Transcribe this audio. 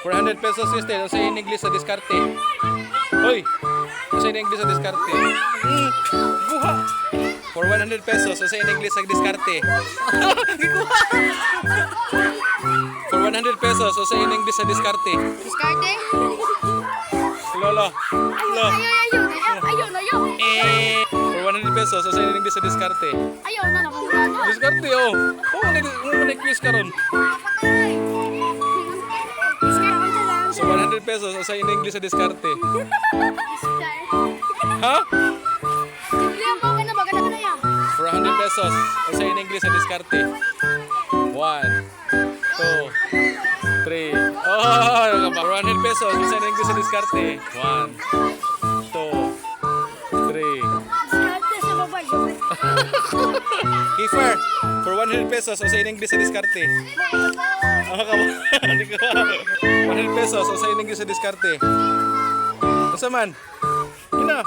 400 pesos sister. Sa in English sa diskarte. Hoy. Sa in English sa diskarte. Buha. For 100 pesos sa in English sa diskarte. For 100 pesos sa in English sa diskarte. Diskarte? Lolo. Lolo. Ayaw na yun. For 100 pesos sa in English sa diskarte. Ayaw na naman. Diskarte oh. Oh, may quiz karon. So 100 pesos sa in English sa diskarte. Ha? Liam, baga na yan. For 100 pesos sa in English sa diskarte. 1 2 3. Oh, for 100 pesos sa in English sa diskarte. 1 2 3. Diskarte sa babae. Kiefer, for 100 pesos sa in English sa diskarte. Hindi ko. 100 pesos sa in English sa diskarte. Asa man? Ina.